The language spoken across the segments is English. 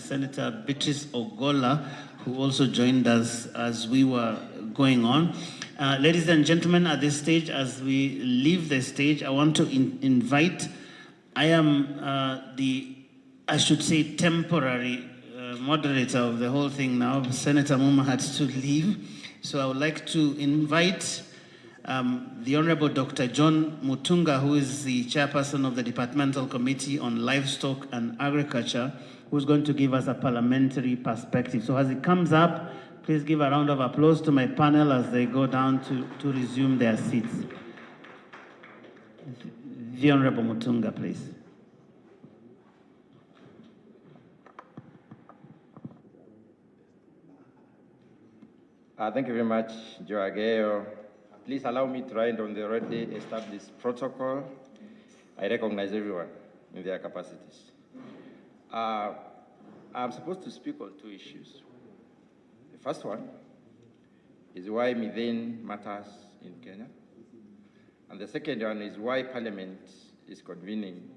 Senator Beatrice Ogola, who also joined us as we were going on. Ladies and gentlemen, at this stage, as we leave the stage, I want to invite, I am I should say, temporary moderator of the whole thing now. Senator Muma had to leave. So I would like to invite the Honorable Dr. John Mutunga, who is the chairperson of the Departmental Committee on Livestock and Agriculture, who's going to give us a parliamentary perspective. So as it comes up, please give a round of applause to my panel as they go down to resume their seats. The Honorable Mutunga, please. Thank you very much, Joe Aguirre. Please allow me to write on the already established protocol. I recognize everyone in their capacities. I'm supposed to speak on two issues. The first one is why methane matters in Kenya. And the second one is why Parliament is convening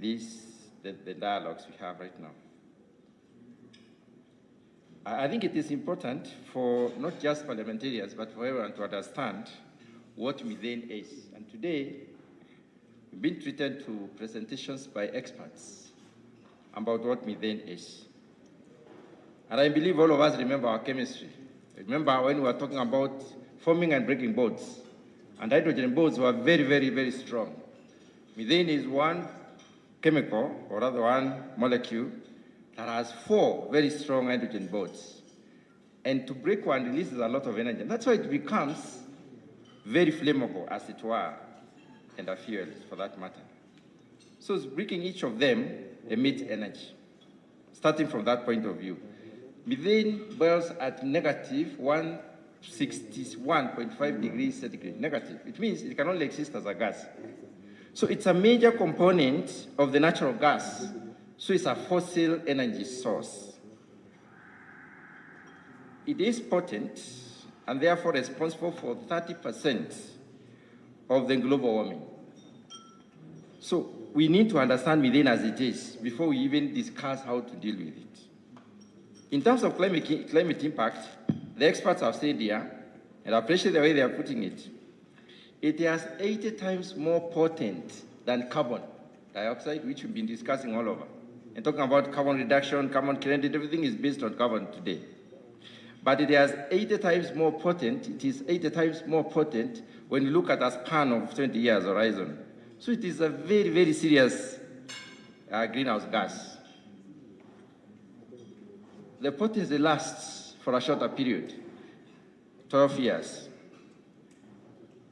the dialogues we have right now. I think it is important for not just parliamentarians, but for everyone to understand what methane is. And today, we've been treated to presentations by experts about what methane is. And I believe all of us remember our chemistry. Remember when we were talking about forming and breaking bonds, and hydrogen bonds were very, very, very strong. Methane is one chemical, or rather one molecule, that has 4 very strong hydrogen bonds. And to break one releases a lot of energy. And that's why it becomes very flammable, as it were, and a fuel for that matter. So breaking each of them emits energy, starting from that point of view. Methane boils at negative 161.5 degrees centigrade, negative. It means it can only exist as a gas. So it's a major component of the natural gas. So it's a fossil energy source. It is potent and therefore responsible for 30% of the global warming. So we need to understand methane as it is before we even discuss how to deal with it. In terms of climate impact, the experts have said here, and I appreciate the way they are putting it, it is 80 times more potent than carbon dioxide, which we've been discussing all over. And talking about carbon reduction, carbon credit, everything is based on carbon today. But it is 80 times more potent. It is 80 times more potent when you look at a span of 20 years horizon. So it is a very, very serious greenhouse gas. The potency lasts for a shorter period, 12 years.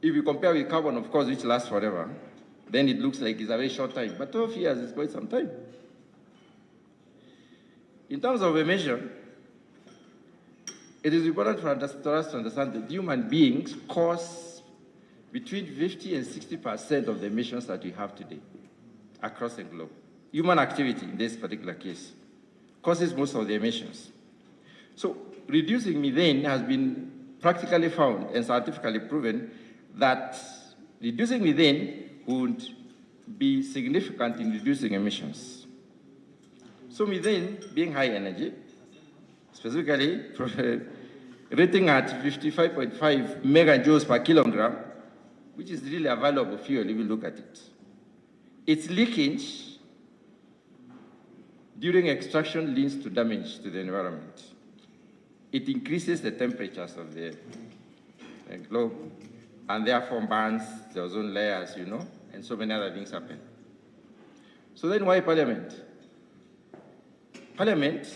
If you compare with carbon, of course, which lasts forever, then it looks like it's a very short time. But 12 years is quite some time. In terms of emission, it is important for us to understand that human beings cause between 50 and 60% of the emissions that we have today across the globe. Human activity, in this particular case, causes most of the emissions. So reducing methane has been practically found and scientifically proven that reducing methane would be significant in reducing emissions. So methane, being high energy, specifically rating at 55.5 megajoules per kilogram, which is really a valuable fuel if you look at it. Its leakage during extraction leads to damage to the environment. It increases the temperatures of the globe and therefore burns the ozone layers, and so many other things happen. So then why Parliament? Parliament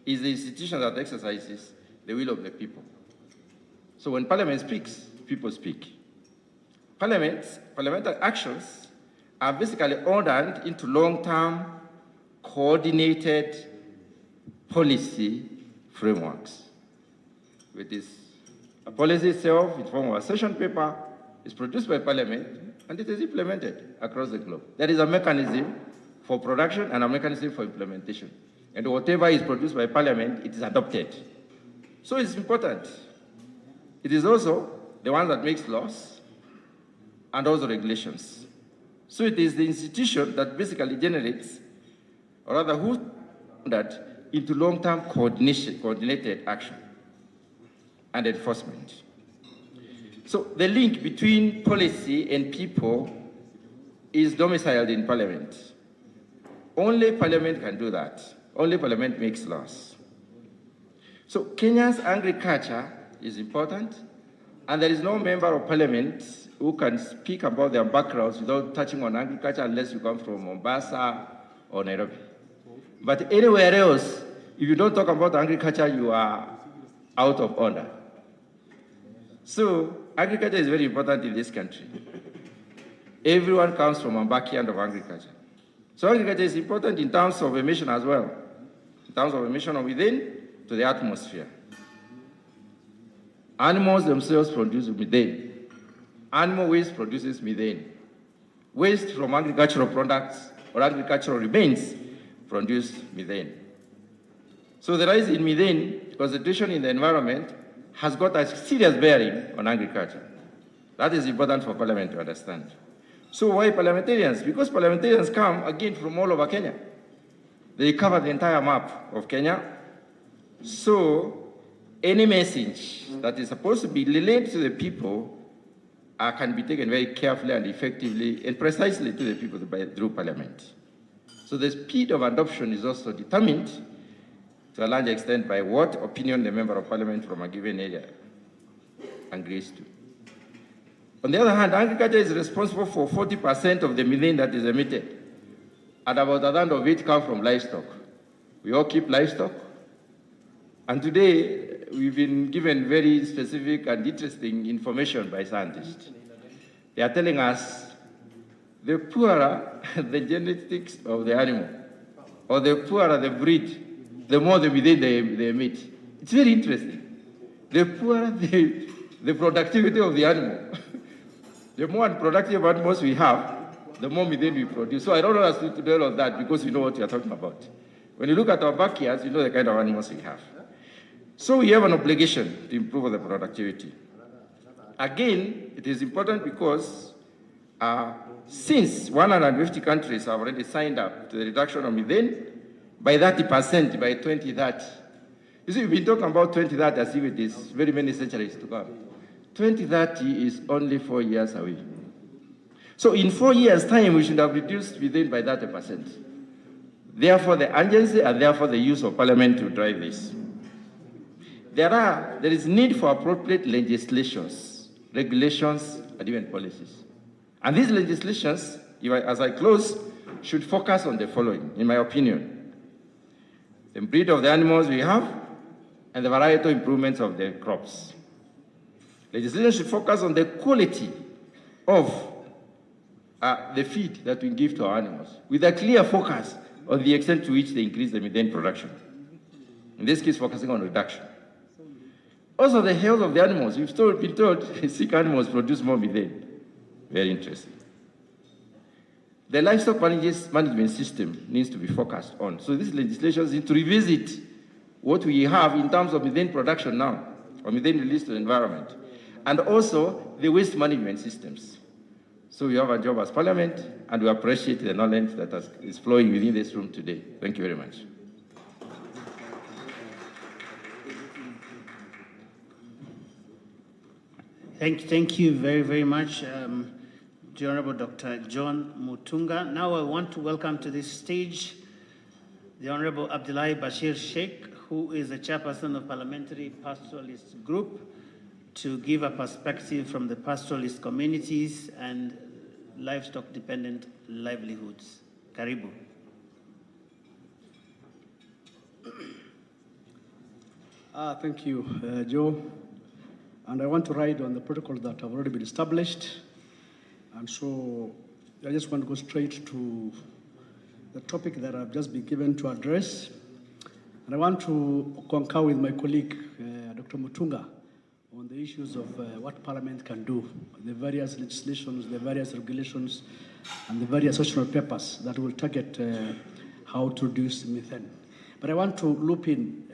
is the institution that exercises the will of the people. So when Parliament speaks, people speak. Parliamentary actions are basically ordered into long-term, coordinated policy frameworks. With this, a policy itself, in form of a session paper, is produced by Parliament, and it is implemented across the globe. There is a mechanism for production and a mechanism for implementation. And whatever is produced by Parliament, it is adopted. So it's important. It is also the one that makes laws and also regulations. So it is the institution that basically generates, or rather who that into long-term coordinated action and enforcement. So the link between policy and people is domiciled in Parliament. Only Parliament can do that. Only Parliament makes laws. So Kenya's agriculture is important, and there is no member of Parliament who can speak about their backgrounds without touching on agriculture unless you come from Mombasa or Nairobi. But anywhere else, if you don't talk about agriculture, you are out of order. So agriculture is very important in this country. Everyone comes from a backyard of agriculture. So agriculture is important in terms of emission as well, in terms of emission from within to the atmosphere. Animals themselves produce methane. Animal waste produces methane. Waste from agricultural products or agricultural remains produce methane. So the rise in methane concentration in the environment has got a serious bearing on agriculture. That is important for Parliament to understand. So why parliamentarians? Because parliamentarians come again from all over Kenya. They cover the entire map of Kenya. So any message that is supposed to be relayed to the people can be taken very carefully and effectively and precisely to the people through Parliament. So the speed of adoption is also determined to a large extent by what opinion the member of Parliament from a given area agrees to. On the other hand, agriculture is responsible for 40% of the methane that is emitted, and about a third of it comes from livestock. We all keep livestock, and today we've been given very specific and interesting information by scientists. They are telling us the poorer the genetics of the animal, or the poorer the breed, the more the methane they emit. It's very interesting. The poorer the productivity of the animal, the more unproductive animals we have, the more methane we produce. So I don't want us to dwell on that because we know what we are talking about. When you look at our backyards, you know the kind of animals we have. So we have an obligation to improve the productivity. Again, it is important because since 150 countries have already signed up to the reduction of methane by 30% by 2030. You see, we've been talking about 2030 as if it is very many centuries to come. 2030 is only 4 years away. So in 4 years' time, we should have reduced methane by 30%. Therefore, the urgency and therefore the use of Parliament to drive this. There is need for appropriate legislations, regulations, and even policies. And these legislations, as I close, should focus on the following, in my opinion: the breed of the animals we have and the varietal improvements of the crops. Legislation should focus on the quality of the feed that we give to our animals, with a clear focus on the extent to which they increase the methane production. In this case, focusing on reduction. Also, the health of the animals. We've been told sick animals produce more methane. Very interesting. The livestock management system needs to be focused on. So this legislation needs to revisit what we have in terms of methane production now, or methane release to the environment, and also the waste management systems. So we have a job as Parliament, and we appreciate the knowledge that is flowing within this room today. Thank you very much. Thank you very, very much, the Honorable Dr. John Mutunga. Now I want to welcome to this stage the Honorable Abdullahi Bashir Sheikh, who is the chairperson of Parliamentary Pastoralist Group, to give a perspective from the pastoralist communities and livestock-dependent livelihoods. Karibu. Thank you, Joe. And I want to ride on the protocols that have already been established. And so I just want to go straight to the topic that I've just been given to address. And I want to concur with my colleague, Dr. Mutunga, on the issues of what Parliament can do, the various legislations, the various regulations, and the various national papers that will target how to reduce methane. But I want to loop in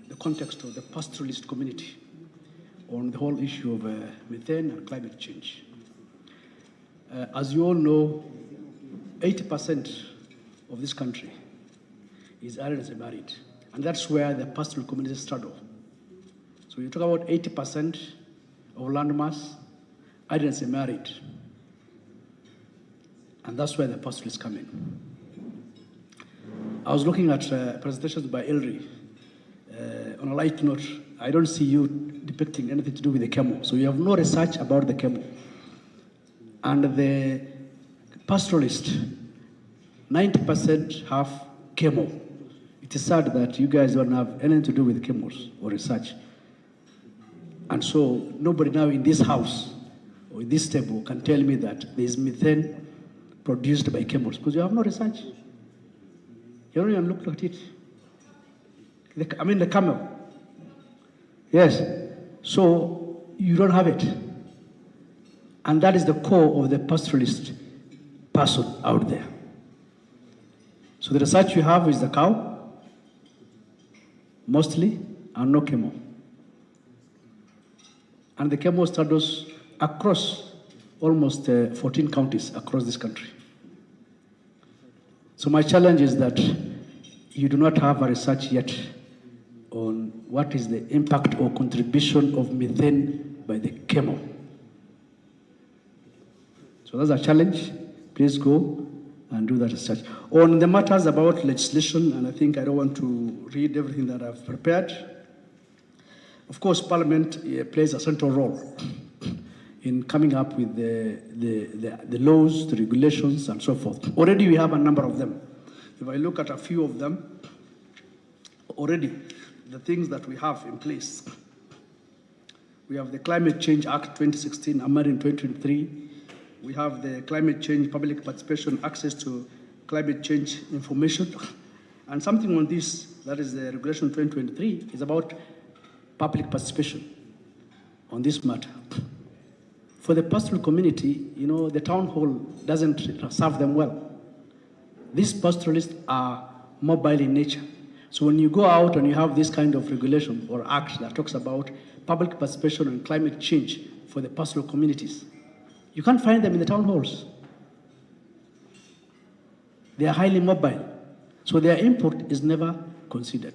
the context of the pastoralist community on the whole issue of methane and climate change. As you all know, 80% of this country is arid married. And that's where the pastoral communities struggle. So you talk about 80% of landmass, arid married. And that's where the pastoralists come in. I was looking at presentations by Ilri. On a light note, I don't see you depicting anything to do with the chemo. So you have no research about the chemo. And the pastoralist, 90% have chemo. It is sad that you guys don't have anything to do with chemos or research. And so nobody now in this house or in this table can tell me that there is methane produced by chemos because you have no research. You don't even look at it. The camel. Yes. So you don't have it. And that is the core of the pastoralist person out there. So the research you have is the cow, mostly, and no chemo. And the chemo studies across almost 14 counties across this country. So my challenge is that you do not have a research yet on what is the impact or contribution of methane by the chemo. So that's a challenge. Please go and do that research. On the matters about legislation, and I think I don't want to read everything that I've prepared. Of course, Parliament plays a central role in coming up with the laws, the regulations, and so forth. Already we have a number of them. If I look at a few of them, already the things that we have in place. We have the Climate Change Act 2016, amended in 2023. We have the Climate Change Public Participation Access to Climate Change Information. And something on this, that is the Regulation 2023, is about public participation on this matter. For the pastoral community, the town hall doesn't serve them well. These pastoralists are mobile in nature. So when you go out and you have this kind of regulation or act that talks about public participation and climate change for the pastoral communities, you can't find them in the town halls. They are highly mobile. So their input is never considered.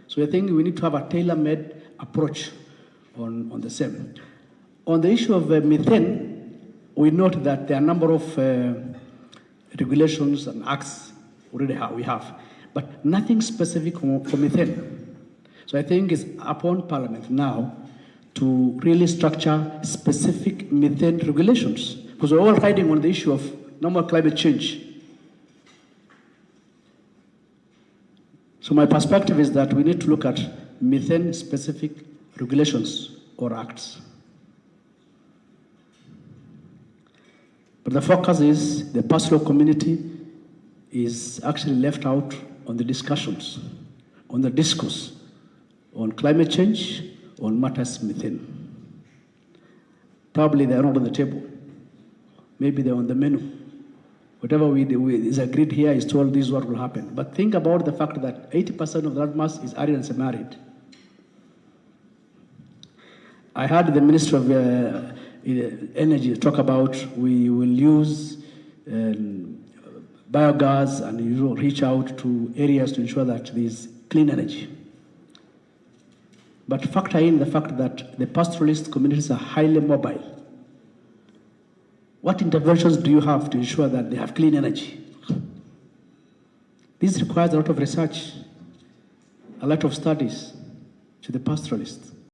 So I think we need to have a tailor-made approach on the same. On the issue of methane, we note that there are a number of regulations and acts already we have, but nothing specific for methane. So I think it's upon Parliament now to really structure specific methane regulations, because we're all riding on the issue of normal climate change. So my perspective is that we need to look at methane-specific regulations or acts. But the focus is the pastoral community is actually left out on the discussions, on the discourse, on climate change, on matters methane. Probably they're not on the table. Maybe they're on the menu. Whatever is agreed here is told this is what will happen. But think about the fact that 80% of that mass is arid and semi-arid. I heard the Minister of Energy talk about we will use biogas and reach out to areas to ensure that there is clean energy. But factor in the fact that the pastoralist communities are highly mobile. What interventions do you have to ensure that they have clean energy? This requires a lot of research, a lot of studies to the pastoralists.